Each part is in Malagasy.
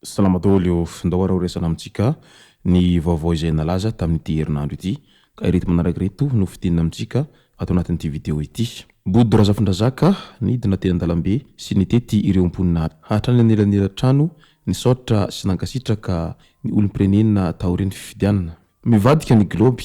Salamadolio ndao resana amintsika ny vaovao izay nalaza tamin'ity herinandro ity ka ireto manaraka reto no fidinina amintsika ato anatin'ity video ity. Body razafindrazaka nidina teny an-dalambe sy nitety ireo mponina hatrany anelanela trano nisaotra sy nankasitraka ny olom-pirenena taoriny fifidianana. Mivadika ny globy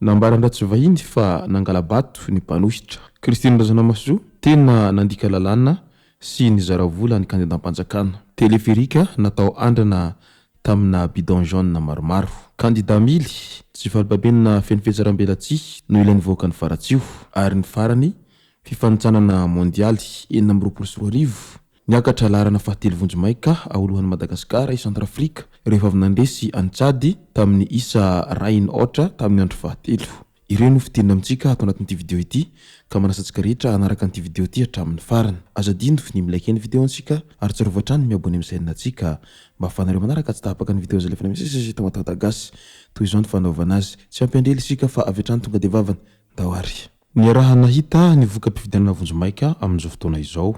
nambaran-dratsy vahiny fa nangala-bato ny mpanositra. Christine Razanamaso tena nandika lalàna sy nizaravola ny kandidatam-panjakana. Teleferika natao andrana tamina bidon jaune maromaro. Kandida mily tsy falibabenina fenifetsaram-belatsy no ilain'ny voaka ny faratsio ary ny farany fifanitsanana mondialy 2024 niakatra larana fahatelo vonjimaika aolohan'ny Madagasikara i Centrafrika rehefa avy nandresy any Tchad tamin'ny isa rainy otra tamin'ny andro fahatelo. Ireo no fidinina amintsika ato anatin'ity video ity ka manasantsika rehetra anaraka an'ity video ity hatramin'ny farany. Azadino ny milike ny video antsika ary tsarovatrany miabone amin'ny chaîne antsika mba ahafahanareo manaraka tsy tapaka ny video zay lefa misy tamatatagasy toy izao ny fanaovana azy. Tsy ampendrely isika fa avy hatrany tonga de vavany daoary. Ny raha nahita ny voka-pifidianana vonjimaika amin'izao fotoana izao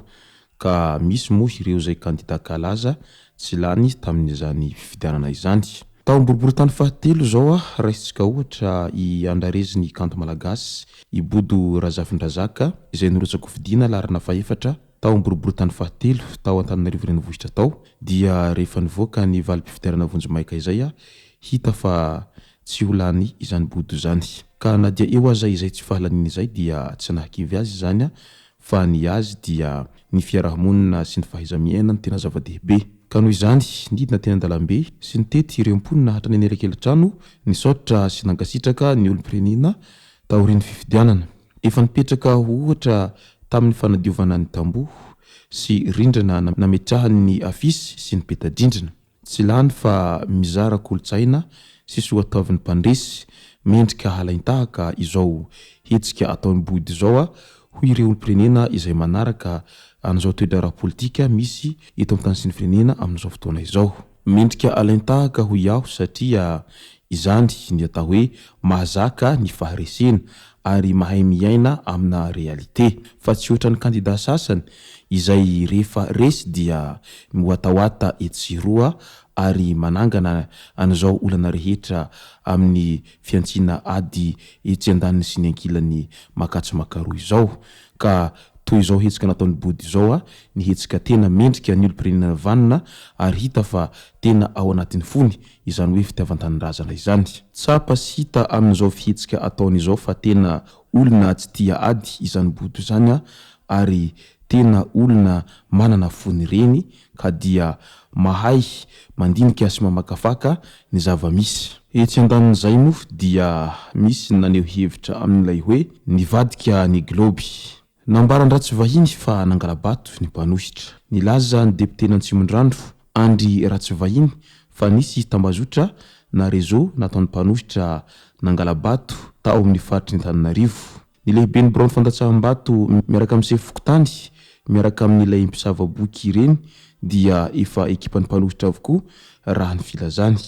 ka misy moa ireo zay kandida kalaza tsy lany tamin'izany fifidianana izany. Tao boribory tany fahatelo zao raisitsika ohatra i andrareziny kanto malagasy i Body Razafindrazaka izay nirotsaka fidiana larana faefatra tao boribory tany fahatelo tao Antananarivo renivohitra tao dia rehefa nivoaka ny valim-pifidianana vonjimaika izay hita fa tsy ho lany izany Body izany. Ka na dia eo aza izay tsy fahalaniny izay dia tsy nahakivy azy izany fa ny azy dia ny fiarahamonina sy ny fahaiza-miaina ny tena zava-dehibe. Ka noho izany nidina teny an-dalambe sy nitety ireo mponina hatrany anelakelan-trano nisaotra sy nankasitraka ny olom-pirenena taoriny fifidianana. Efa nipetraka ohatra tamin'ny fanadiovana ny tamboho sy rindrina nametrahany ny afisy sy ny peta-drindrina. Tsy lany fa mizara kolotsaina sy soatavin'ny mpandresy mendrika halaintahaka izao hetsika ataon'ny Body izao ho ireo olom-pirenena izay manaraka an'izao toedrara politika misy eto amin'ny tany sy ny firenena amin'izao fotoana izao. Mendrika alaintahaka ho iaho satria izany ny atao hoe mahazaka ny faharesena ary mahay miaina amina realite fa tsy ohatra ny kandida sasany izay rehefa resy dia miwatahoata etsiroa ary manangana an'izao olana rehetra amin'ny fiantsina ady etsy andaniny sy ny ankilany makatsy makaroa izao. Ka toy izao hetsika nataon'ny Body izao ny hetsika tena mendrika ny olom-pirenena vanina ary hita fa tena ao anatin'ny fony izany hoe fitiavan-tanindrazana izany. Tsapa sy hita amin'izao fihetsika ataony izao fa tena olona tsy tia ady izany Body izany ary tena olona manana fony reny ka dia mahay mandinika sy mamakafaka ny zava-misy. Etsy andanin'izay moa dia misy naneho hevitra amin'ilay hoe nivadika ny globy. Nambaran-dratsy vahiny fa nangala-bato ny mpanositra. Nilaza ny depute Antsimondrandro Andry Ratsivahiny fa nisy tambazotra na réseau nataon'ny mpanositra nangala-bato tao amin'ny faritry ny Antananarivo. Ny lehiben'ny Braon fandatsaham-bato miaraka amin'ny sefokotany miaraka amin'ilay mpisava-boky ireny dia efa ekipan'ny mpanositra avokoa raha ny filazany.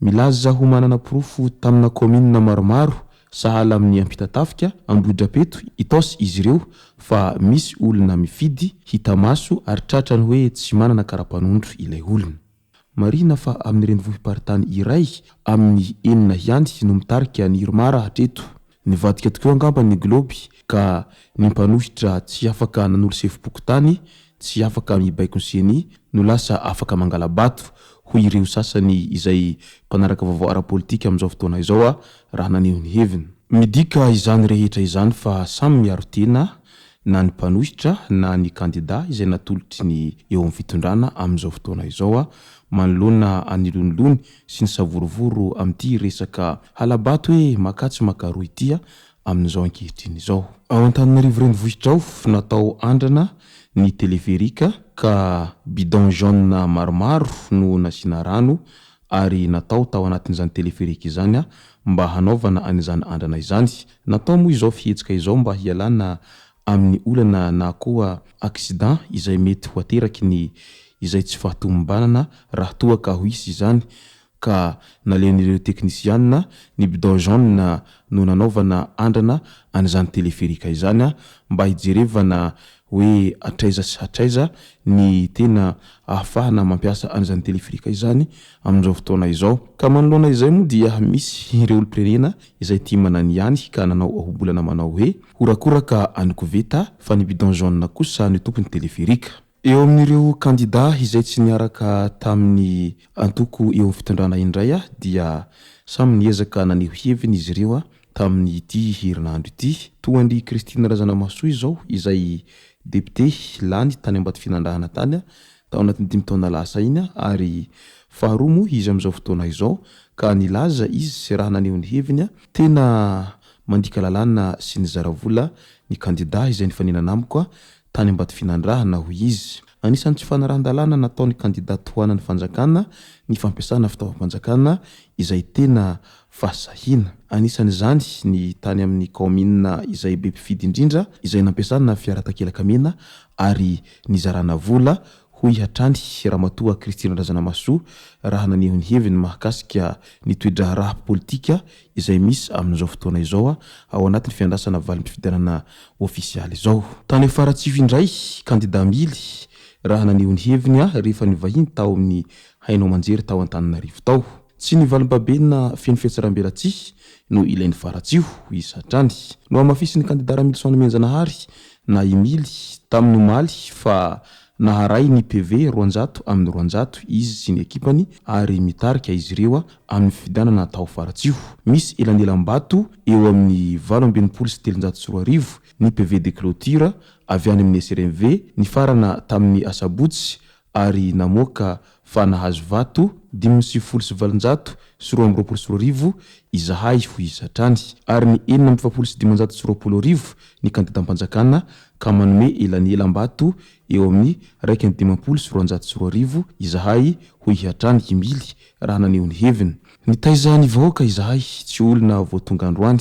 Milaza ho manana porofo tamina kominina maromaro sahala amin'ny ampitatafika Ambohidrapeto Itaosy izy ireo fa misy olona mifidy hita maso ary tratrany hoe tsy manana kara-panondro ilay olona. Marina fa amin'ny renivohim-paritany iray amin'ny enina hiandy no mitarika ny Irmara hatreto. Nivadika tokoa angamba ny globy ka ny mpanositra tsy afaka nanolo sefo-pokotany tsy afaka mibaiko ny seny no lasa afaka mangala-bato ho ireo sasany izay mpanaraka vaovao ara-politika amin'izao fotoana izao raha naneho ny heviny. Midika izany rehetra izany fa samy miaro tena na ny mpanositra na ny kandida izay natolotry ny eo amin'ny fitondrana amin'izao fotoana izao manoloana anilonilony sy ny savorovoro amin'ity resaka halabato hoe makatsy makaroa ity amin'izao ankehitriny izao. Ao Antananarivo renivohitra ao natao andrana ny teleferika ka bidon jaune maromaro no nasiana rano ary natao tao anatin'izany teleferika izany mba hanaovana an'izany andrana izany. Natao moa izao fihetsika izao mba hialana amin'ny olana na koa accident izay mety ho ateraky ny izay tsy fahatombanana raha toa ka ho isy izany, ka naleon'ireo teknisianina ny bidon jaune no nanaovana andrana an'izany teleferika izany mba hijerevana hoe atraiza sy hatraiza ny tena ahafahana mampiasa an'izany teleferika izany amin'izao fotoana izao. Ka manoloana izay moa dia misy ireo olom-pirenena izay tia manany ihany ka nanao ahobolana manao hoe horakoraka any koveta fa ny bidon jaune kosa ny tompony teleferika. Eo amin'ireo kandida izay tsy niaraka tamin'ny antoko eo amin'ny fitondrana indray dia samy niezaka naneho heviny izy ireo tamin'ny ity herinandro ity. Toandry Christine Razanamasoa izao izay député lany tany Ambato-Fianarana tany tao anatin'ny 5 taona lasa iny ary faharoa moa izy amin'izao fotoana izao ka nilaza izy sy raha naneho ny heviny tena mandika lalàna sy nizara vola ny kandida izay nifanenana amiko tany Ambato-Fianarana ho izy. Anisan'ny tsy fanarahan-dalàna nataon'ny kandidat hoanan'ny fanjakana ny fampiasana fitaovam-panjakana izay tena fahasahiana. Anisan'izany ny tany amin'ny commune izay be mpifidy indrindra izay nampiasana fiara takelaka mena ary nizarana vola ho ihatrany ramatoa Christine Razanamasoa raha naneho ny heviny mahakasika ny toedraha raha politika izay misy amin'izao fotoana izao ao anatin'ny fiandrasana valim-pifidianana ofisialy izao. Tany Faratsiho indray kandida Mily raha naneho ny heviny rehefa nivahiny tao amin'ny Hainao Manjery tao Antananarivo tao. Tsy ny valim-babena feno fiatsaram-belatsihy no ilain'ny Faratsiho isatrany. No amafisy ny kandida Ramilson Menjanahary na Emily tamin'ny omaly fa naharay ny PV 200 amin'ny 200 izy sy ny ekipany ary mitarika izy ireo amin'ny fifidianana tao Faratsiho. Misy elanelam-bato eo amin'ny 824 ny PV de clôture avy any amin'ny SRMV ny farana tamin'ny Asabotsy ary namoaka fa nahazo vato 5,720 izahay ho isatrany ary ny 7,720 ny kandidam-panjakana ka manome elanelam-bato eo amin'ny 1,220 izahay ho ihatrany Emily raha naneho ny heviny. Nitaiza ny vahoaka izahay tsy olona voatonga androany,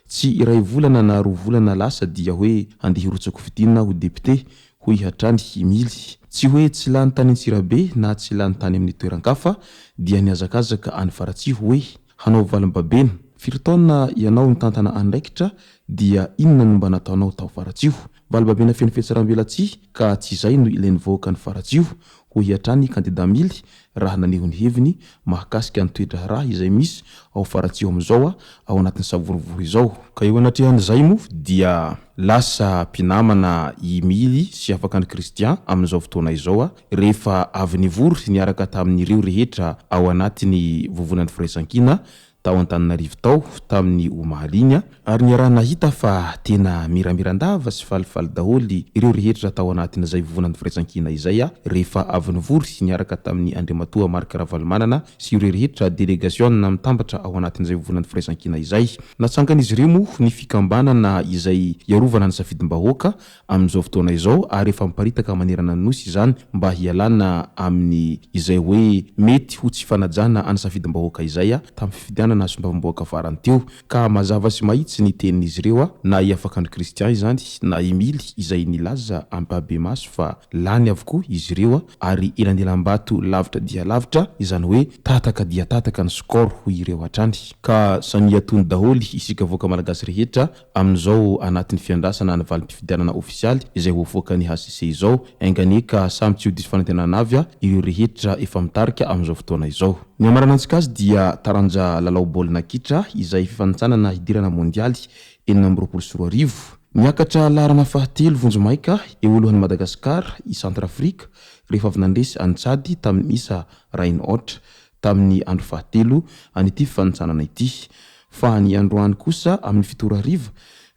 tsy iray volana na 2 volana lasa dia hoe andeha hirotsako fidinina ho député ho ihatrany Emily. Tsy hoe tsy lany tany Antsirabe na tsy lany tany amin'ny toeran-kafa dia niazakazaka any Faratsiho hoe hanao valim-babena. Firy taona ianao nitantana andraikitra dia inona no mba nataonao tao Faratsiho? Valim-babena feno fiatsaram-belatsihy ka tsy izay no ilain'ny vahoaka ny Faratsiho ho ihatrany kandida Mily raha naneho ny heviny mahakasika ny toetra raha izay misy ao Faratsiho amin'izao ao anatin'ny savorovory izao. Ka eo anatrehan'izay moa dia lasa mpinamana i Mily sy afaka ny Christian amin'izao fotoana izao rehefa avy nivory niaraka tamin'ireo rehetra ao anatin'ny vovonan'ny firaisan-kina tao Antananarivo tao tamin'ny omaly ary ny raha nahita fa tena miramiran-dava sy falifaly daholy ireo rehetra tao anatin'izay vovonan'ny firaisan-kina izay rehefa avy nivory niaraka tamin'ny Andriamatoa Marc Ravalomanana sy ireo rehetra délégation mitambatra ao anatin'izay vovonan'ny firaisan-kina izay. Natsangan'izy ireo moa ny fikambanana izay iarovana ny safidim-bahoaka amin'izao fotoana izao ary efa miparitaka manerana ny nosy izany mba hialana amin'ny izay hoe mety ho tsy fanajana any safidim-bahoaka izay tamin'ny fifidianana na sombavamboaka farany teo. Ka mazava sy mahitsy ny tenin'izy ireo na iafaka ny Christian izany na Emily izay nilaza ampabe maso fa lany avokoa izy ireo ary elanelam-bato lavitra dia lavitra izany hoe tataka dia tataka ny skor ho ireo hatrany. Ka samy atony daholy isika voaka malagasy rehetra amin'izao anatin'ny fiandrasana ny valim-pifidianana ofisialy izay voavoaka ny HCC izao ainganeka samy tsy ho diso fanantenana avy ireo rehetra efa mitarika amin'izao fotoana izao. Ny amarana antsika azy dia taranja lalao baolina kitra izay fifanitsanana hidirana mondialy 2024. Niakatra laharana fahatelo vonjomaika eo alohan'ny Madagasikara i Centrafrika rehefa avy nandresy any Tchad tamin'ny isa Rainotra tamin'ny andro fahatelo an'ity fifanitsanana ity. Fa ny androany kosa amin'ny 7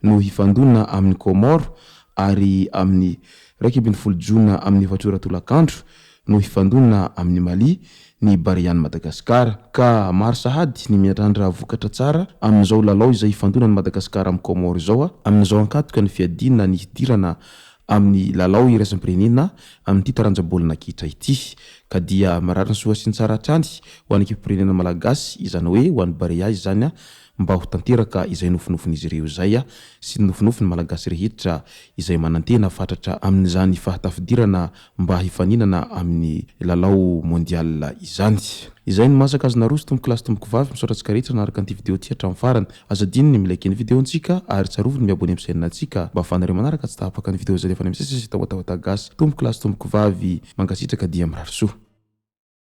no hifandona amin'ny Comore ary amin'ny 1 Jona amin'ny 4 tolakandro no hifandona amin'ny Mali ny Bariany Madagasikara. Ka maro sahady ny miandrandra vokatra tsara amin'izao lalao izay hifandona ny Madagasikara amin'ny Comore izao amin'izao ankatoka ny fiadina ny hidirana amin'ny lalao iraisam-pirenena amin'ity taranja baolina kitra ity. Ka dia mararina soa sy ny tsara hatrany ho an'ny ekipim-pirenena malagasy izany hoe ho an'ny Barea izany mba ho tanteraka izay nofinofin'izy ireo zay sy nofinofiny malagasy rehetra izay manantena fatratra amin'izany fahatafidirana mba hifaninana amin'ny lalao mondial izany. Izay no masaka azo naroso tomboko lasy tomboko vavy misaotratsika rehetra naraka an'ity vidéo ty hatramin'ny farany. Azadiny ny milaiky ny vidéontsika ary tsaroviny miabony amin'ny chaîne-ntsika mba ahafahanareo manaraka tsy tahapaka ny vidéo zay efa misesy tahotahotagasy. Tomboko lasy tomboko vavy mankasitraka dia mirary soa.